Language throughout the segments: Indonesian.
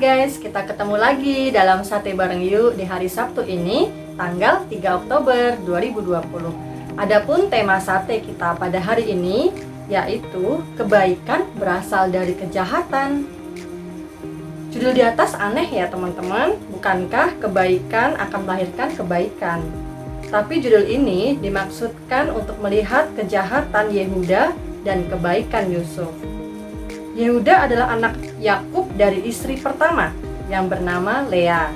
guys, kita ketemu lagi dalam Sate Bareng Yuk di hari Sabtu ini, tanggal 3 Oktober 2020. Adapun tema sate kita pada hari ini yaitu kebaikan berasal dari kejahatan. Judul di atas aneh ya teman-teman, bukankah kebaikan akan melahirkan kebaikan? Tapi judul ini dimaksudkan untuk melihat kejahatan Yehuda dan kebaikan Yusuf. Yehuda adalah anak Yakub dari istri pertama yang bernama Lea.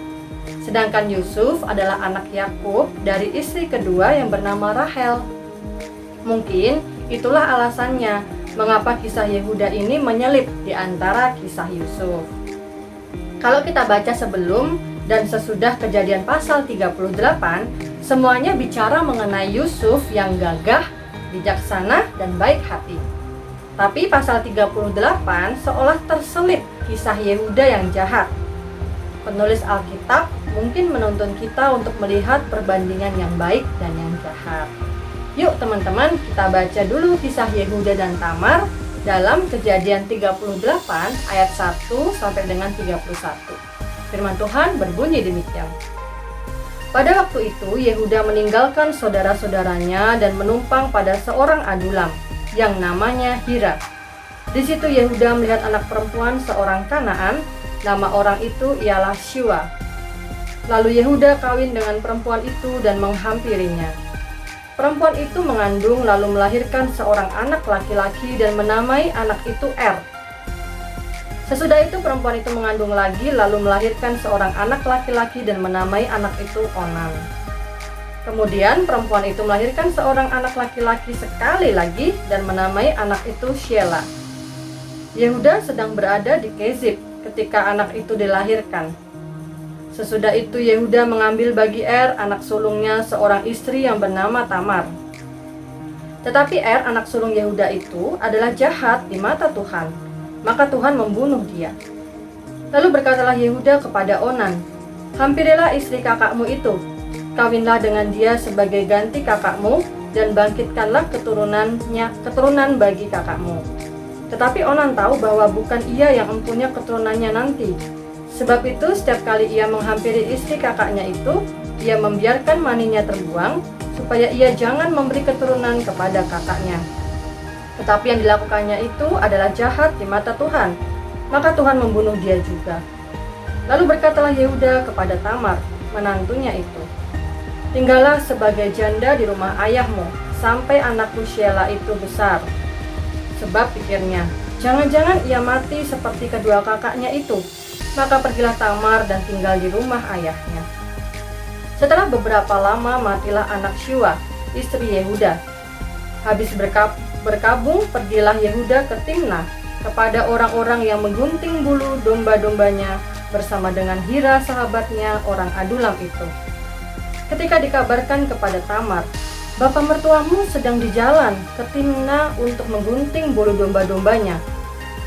Sedangkan Yusuf adalah anak Yakub dari istri kedua yang bernama Rahel. Mungkin itulah alasannya mengapa kisah Yehuda ini menyelip di antara kisah Yusuf. Kalau kita baca sebelum dan sesudah kejadian pasal 38, semuanya bicara mengenai Yusuf yang gagah, bijaksana, dan baik hati. Tapi pasal 38 seolah terselip kisah Yehuda yang jahat. Penulis Alkitab mungkin menuntun kita untuk melihat perbandingan yang baik dan yang jahat. Yuk teman-teman, kita baca dulu kisah Yehuda dan Tamar dalam Kejadian 38 ayat 1 sampai dengan 31. Firman Tuhan berbunyi demikian. Pada waktu itu Yehuda meninggalkan saudara-saudaranya dan menumpang pada seorang adulam yang namanya Hira. Di situ Yehuda melihat anak perempuan seorang Kanaan, nama orang itu ialah Shua. Lalu Yehuda kawin dengan perempuan itu dan menghampirinya. Perempuan itu mengandung lalu melahirkan seorang anak laki-laki dan menamai anak itu Er. Sesudah itu perempuan itu mengandung lagi lalu melahirkan seorang anak laki-laki dan menamai anak itu Onan. Kemudian perempuan itu melahirkan seorang anak laki-laki sekali lagi dan menamai anak itu Shelah. Yehuda sedang berada di Kezib ketika anak itu dilahirkan. Sesudah itu Yehuda mengambil bagi Er anak sulungnya seorang istri yang bernama Tamar. Tetapi Er anak sulung Yehuda itu adalah jahat di mata Tuhan, maka Tuhan membunuh dia. Lalu berkatalah Yehuda kepada Onan, "Hampirilah istri kakakmu itu, kawinlah dengan dia sebagai ganti kakakmu dan bangkitkanlah keturunan bagi kakakmu." Tetapi Onan tahu bahwa bukan ia yang mempunyai keturunannya nanti. Sebab itu setiap kali ia menghampiri istri kakaknya itu, ia membiarkan maninya terbuang supaya ia jangan memberi keturunan kepada kakaknya. Tetapi yang dilakukannya itu adalah jahat di mata Tuhan, maka Tuhan membunuh dia juga. Lalu berkatalah Yehuda kepada Tamar, menantunya itu, "Tinggallah sebagai janda di rumah ayahmu, sampai anakku Shelah itu besar." Sebab pikirnya, jangan-jangan ia mati seperti kedua kakaknya itu. Maka pergilah Tamar dan tinggal di rumah ayahnya. Setelah beberapa lama matilah anak Shua, istri Yehuda. Habis berkabung, pergilah Yehuda ke Timnah kepada orang-orang yang menggunting bulu domba-dombanya bersama dengan Hira sahabatnya orang adulam itu. Ketika dikabarkan kepada Tamar, "Bapa mertuamu sedang di jalan ke Timnah untuk menggunting bulu domba-dombanya,"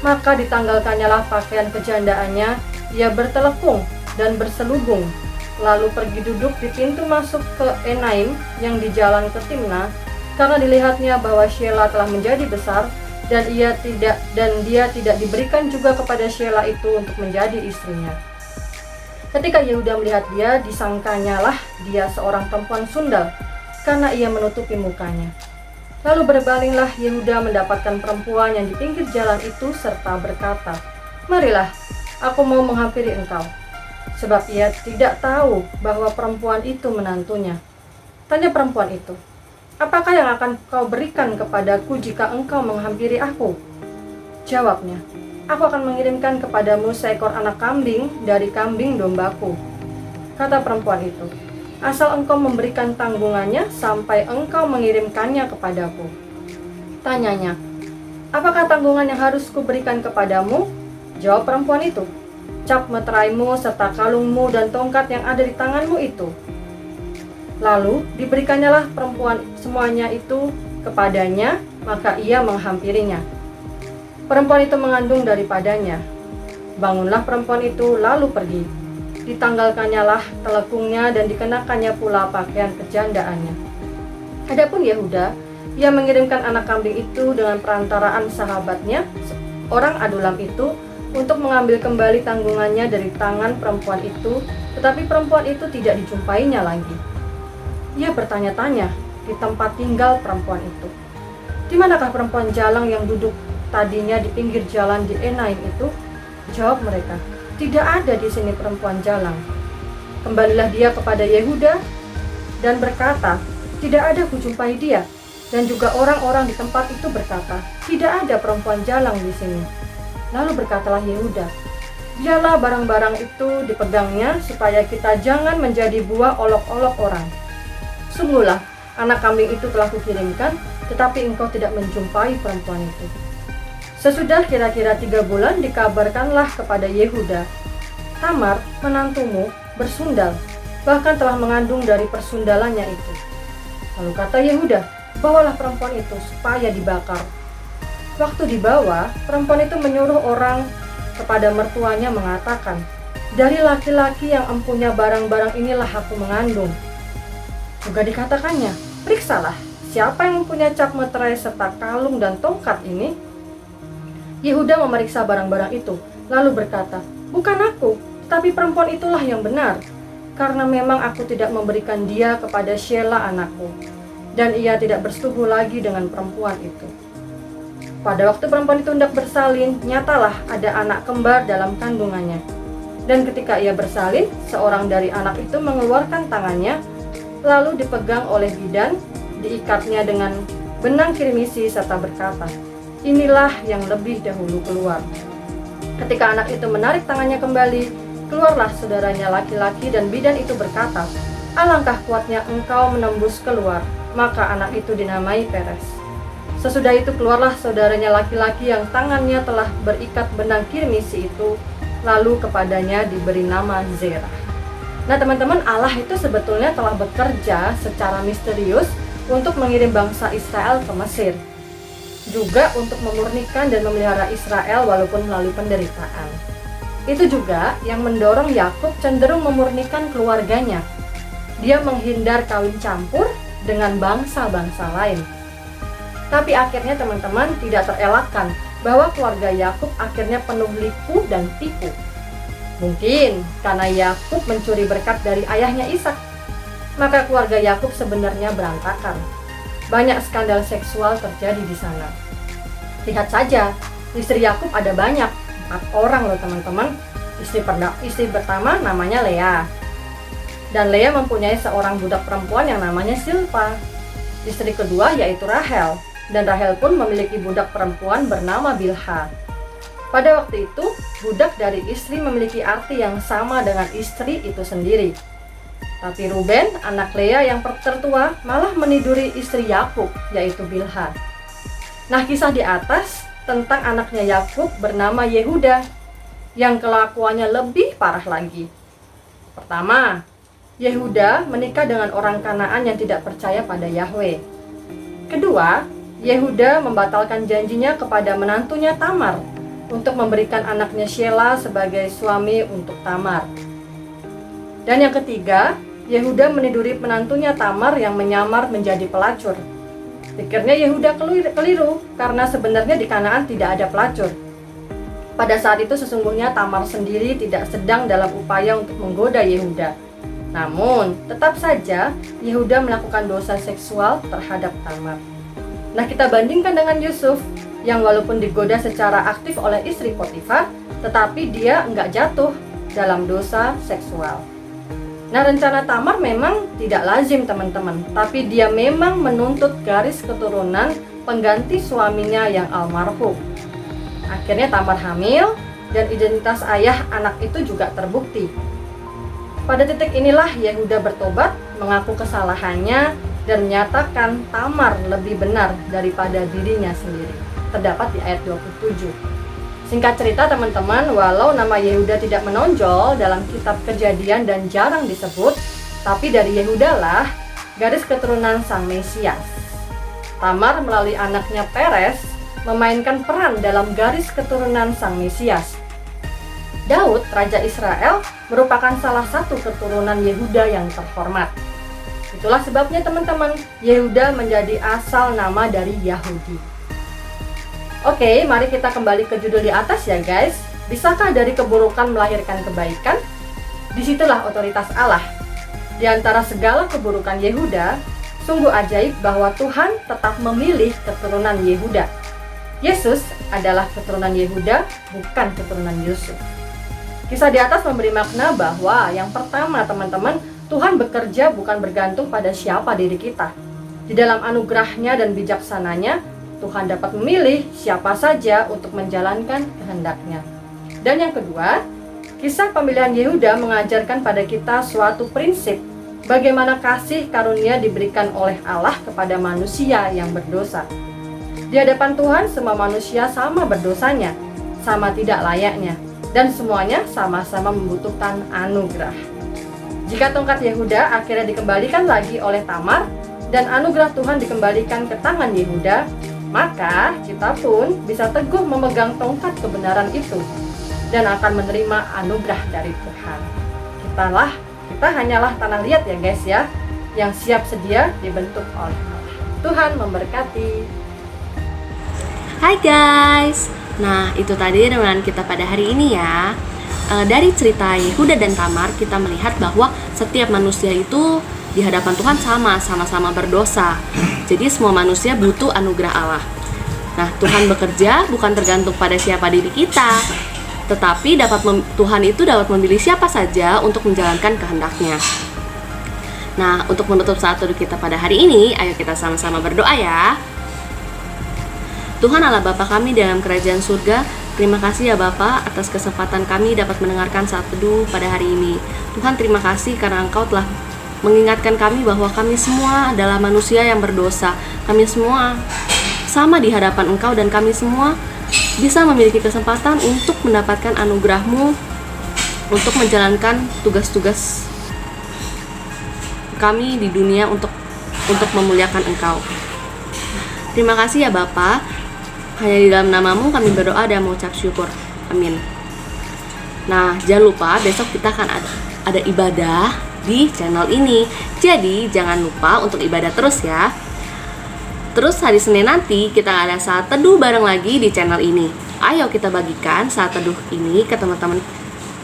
maka ditanggalkannya lah pakaian kejandaannya, ia bertelepung dan berselubung, lalu pergi duduk di pintu masuk ke Enaim yang di jalan ke Timnah, karena dilihatnya bahwa Shelah telah menjadi besar dan dia tidak diberikan juga kepada Shelah itu untuk menjadi istrinya. Ketika Yehuda melihat dia, disangkanya lah dia seorang perempuan sundal, karena ia menutupi mukanya. Lalu berbalinglah Yehuda mendapatkan perempuan yang di pinggir jalan itu serta berkata, "Marilah, aku mau menghampiri engkau." Sebab ia tidak tahu bahwa perempuan itu menantunya. Tanya perempuan itu, "Apakah yang akan kau berikan kepadaku jika engkau menghampiri aku?" Jawabnya, "Aku akan mengirimkan kepadamu seekor anak kambing dari kambing dombaku." Kata perempuan itu, "Asal engkau memberikan tanggungannya sampai engkau mengirimkannya kepadaku." Tanyanya, "Apakah tanggungan yang harus kuberikan kepadamu?" Jawab perempuan itu, "Cap meteraimu serta kalungmu dan tongkat yang ada di tanganmu itu." Lalu diberikannya lah perempuan semuanya itu kepadanya, maka ia menghampirinya. Perempuan itu mengandung daripadanya. Bangunlah perempuan itu lalu pergi. Ditanggalkannya lah telekungnya dan dikenakannya pula pakaian kejandaannya. Adapun Yehuda, ia mengirimkan anak kambing itu dengan perantaraan sahabatnya, orang adulam itu, untuk mengambil kembali tanggungannya dari tangan perempuan itu, tetapi perempuan itu tidak dijumpainya lagi. Ia bertanya-tanya di tempat tinggal perempuan itu. Di manakah perempuan jalang yang duduk tadinya di pinggir jalan di Enaim itu? Jawab mereka, tidak ada di sini perempuan jalang. Kembalilah dia kepada Yehuda dan berkata, tidak ada kujumpai dia. Dan juga orang-orang di tempat itu berkata, tidak ada perempuan jalang di sini. Lalu berkatalah Yehuda, biarlah barang-barang itu dipegangnya supaya kita jangan menjadi buah olok-olok orang. Sungguhlah, anak kambing itu telah kukirimkan, tetapi engkau tidak menjumpai perempuan itu. Sesudah kira-kira 3 bulan dikabarkanlah kepada Yehuda, Tamar, menantumu, bersundal, bahkan telah mengandung dari persundalannya itu. Lalu kata Yehuda, bawalah perempuan itu supaya dibakar. Waktu dibawa, perempuan itu menyuruh orang kepada mertuanya mengatakan, dari laki-laki yang empunya barang-barang inilah aku mengandung. Juga dikatakannya, periksalah, siapa yang mempunyai cap meterai serta kalung dan tongkat ini? Yehuda memeriksa barang-barang itu, lalu berkata, bukan aku, tetapi perempuan itulah yang benar, karena memang aku tidak memberikan dia kepada Shelah anakku. Dan ia tidak bersetubuh lagi dengan perempuan itu. Pada waktu perempuan itu hendak bersalin, nyatalah ada anak kembar dalam kandungannya. Dan ketika ia bersalin, seorang dari anak itu mengeluarkan tangannya, lalu dipegang oleh bidan, diikatnya dengan benang kirmisi serta berkata, inilah yang lebih dahulu keluar. Ketika anak itu menarik tangannya kembali, keluarlah saudaranya laki-laki dan bidan itu berkata, alangkah kuatnya engkau menembus keluar. Maka anak itu dinamai Peres. Sesudah itu keluarlah saudaranya laki-laki yang tangannya telah berikat benang kirmisi itu, lalu kepadanya diberi nama Zerah. Nah teman-teman, Allah itu sebetulnya telah bekerja secara misterius untuk mengirim bangsa Israel ke Mesir, juga untuk memurnikan dan memelihara Israel walaupun melalui penderitaan. Itu juga yang mendorong Yakub cenderung memurnikan keluarganya. Dia menghindar kawin campur dengan bangsa-bangsa lain. Tapi akhirnya teman-teman tidak terelakkan bahwa keluarga Yakub akhirnya penuh liku dan tipu. Mungkin karena Yakub mencuri berkat dari ayahnya Ishak, maka keluarga Yakub sebenarnya berantakan. Banyak skandal seksual terjadi di sana. Lihat saja, istri Yakub ada banyak, 4 orang loh teman-teman. Istri pertama namanya Lea. Dan Lea mempunyai seorang budak perempuan yang namanya Silpa. Istri kedua yaitu Rahel, dan Rahel pun memiliki budak perempuan bernama Bilha. Pada waktu itu, budak dari istri memiliki arti yang sama dengan istri itu sendiri. Tapi Ruben, anak Lea yang tertua, malah meniduri istri Yakub, yaitu Bilha. Nah, kisah di atas tentang anaknya Yakub bernama Yehuda, yang kelakuannya lebih parah lagi. Pertama, Yehuda menikah dengan orang Kanaan yang tidak percaya pada Yahweh. Kedua, Yehuda membatalkan janjinya kepada menantunya Tamar untuk memberikan anaknya Shelah sebagai suami untuk Tamar. Dan yang ketiga, Yehuda meniduri menantunya Tamar yang menyamar menjadi pelacur. Pikirnya Yehuda keliru karena sebenarnya di Kanaan tidak ada pelacur. Pada saat itu sesungguhnya Tamar sendiri tidak sedang dalam upaya untuk menggoda Yehuda. Namun, tetap saja Yehuda melakukan dosa seksual terhadap Tamar. Nah, kita bandingkan dengan Yusuf, yang walaupun digoda secara aktif oleh istri Potifar, tetapi dia enggak jatuh dalam dosa seksual. Nah, rencana Tamar memang tidak lazim teman-teman, tapi dia memang menuntut garis keturunan pengganti suaminya yang almarhum. Akhirnya Tamar hamil, dan identitas ayah anak itu juga terbukti. Pada titik inilah Yehuda bertobat, mengaku kesalahannya, dan menyatakan Tamar lebih benar daripada dirinya sendiri. Terdapat di ayat 27. Singkat cerita teman-teman, walau nama Yehuda tidak menonjol dalam kitab Kejadian dan jarang disebut, tapi dari Yehuda lah garis keturunan Sang Mesias. Tamar melalui anaknya Peres memainkan peran dalam garis keturunan Sang Mesias. Daud, Raja Israel, merupakan salah satu keturunan Yehuda yang terhormat. Itulah sebabnya teman-teman, Yehuda menjadi asal nama dari Yahudi. Oke, mari kita kembali ke judul di atas ya guys. Bisakah dari keburukan melahirkan kebaikan? Disitulah otoritas Allah. Di antara segala keburukan Yehuda, sungguh ajaib bahwa Tuhan tetap memilih keturunan Yehuda. Yesus adalah keturunan Yehuda, bukan keturunan Yusuf. Kisah di atas memberi makna bahwa yang pertama teman-teman, Tuhan bekerja bukan bergantung pada siapa diri kita. Di dalam anugerahnya dan bijaksananya, Tuhan dapat memilih siapa saja untuk menjalankan kehendaknya. Dan yang kedua, kisah pemilihan Yehuda mengajarkan pada kita suatu prinsip bagaimana kasih karunia diberikan oleh Allah kepada manusia yang berdosa. Di hadapan Tuhan, semua manusia sama berdosanya, sama tidak layaknya, dan semuanya sama-sama membutuhkan anugerah. Jika tongkat Yehuda akhirnya dikembalikan lagi oleh Tamar, dan anugerah Tuhan dikembalikan ke tangan Yehuda, maka kita pun bisa teguh memegang tongkat kebenaran itu, dan akan menerima anugerah dari Tuhan. Kita hanyalah tanah liat ya guys ya, yang siap sedia dibentuk oleh Allah. Tuhan memberkati. Hai guys, nah itu tadi renungan kita pada hari ini ya. Dari cerita Yehuda dan Tamar kita melihat bahwa setiap manusia itu di hadapan Tuhan sama-sama berdosa. Jadi semua manusia butuh anugerah Allah. Nah Tuhan bekerja bukan tergantung pada siapa diri kita, tetapi Tuhan itu dapat memilih siapa saja untuk menjalankan kehendaknya. Nah untuk menutup saat teduh kita pada hari ini, ayo kita sama-sama berdoa ya. Tuhan Allah Bapa kami dalam kerajaan surga, terima kasih ya Bapa atas kesempatan kami dapat mendengarkan saat teduh pada hari ini. Tuhan terima kasih karena Engkau telah mengingatkan kami bahwa kami semua adalah manusia yang berdosa. Kami semua sama di hadapan Engkau dan kami semua bisa memiliki kesempatan untuk mendapatkan anugerah-Mu untuk menjalankan tugas-tugas kami di dunia untuk memuliakan Engkau. Terima kasih ya Bapa. Hanya di dalam nama-Mu kami berdoa dan mengucap syukur. Amin. Nah, jangan lupa besok kita akan ada ibadah di channel ini. Jadi, jangan lupa untuk ibadah terus ya. Terus hari Senin nanti kita ada saat teduh bareng lagi di channel ini. Ayo kita bagikan saat teduh ini ke teman-teman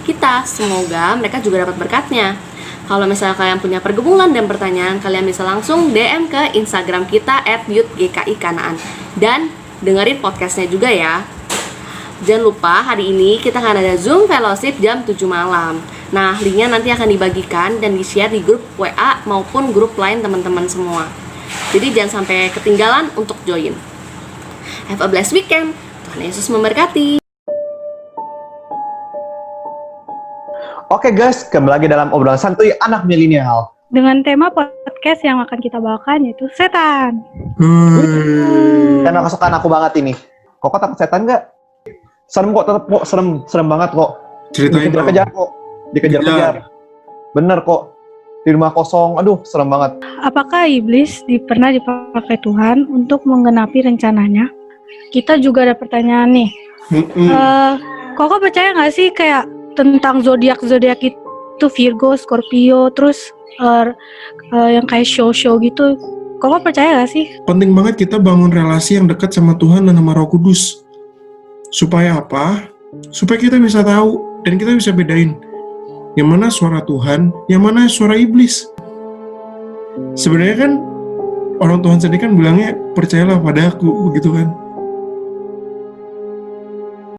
kita. Semoga mereka juga dapat berkatnya. Kalau misalnya kalian punya pergumulan dan pertanyaan, kalian bisa langsung DM ke Instagram kita @youth_gki_kanaan. Dan dengerin podcastnya juga ya. Jangan lupa hari ini kita akan ada Zoom Fellowship jam 7 malam. Nah linknya nanti akan dibagikan dan di-share di grup WA maupun grup lain teman-teman semua. Jadi jangan sampai ketinggalan untuk join. Have a blessed weekend. Tuhan Yesus memberkati. Oke guys, kembali lagi dalam obrolan santuy anak milenial. Dengan tema podcast yang akan kita bawakan yaitu setan. Tema kesukaan aku banget ini. Kok takut setan nggak? Serem kok, tetap kok serem banget kok. Ceritain dong. Dikejar kok, dikejar. Bener kok. Di rumah kosong, aduh serem banget. Apakah iblis pernah dipakai Tuhan untuk menggenapi rencananya? Kita juga ada pertanyaan nih. Koko percaya nggak sih kayak tentang zodiak itu Virgo, Scorpio, terus yang kayak show gitu? Koko percaya nggak sih? Penting banget kita bangun relasi yang dekat sama Tuhan dan sama Roh Kudus. Supaya apa? Supaya kita bisa tahu dan kita bisa bedain yang mana suara Tuhan, yang mana suara iblis. Sebenarnya kan orang Tuhan sendiri kan bilangnya percayalah pada aku, begitu kan?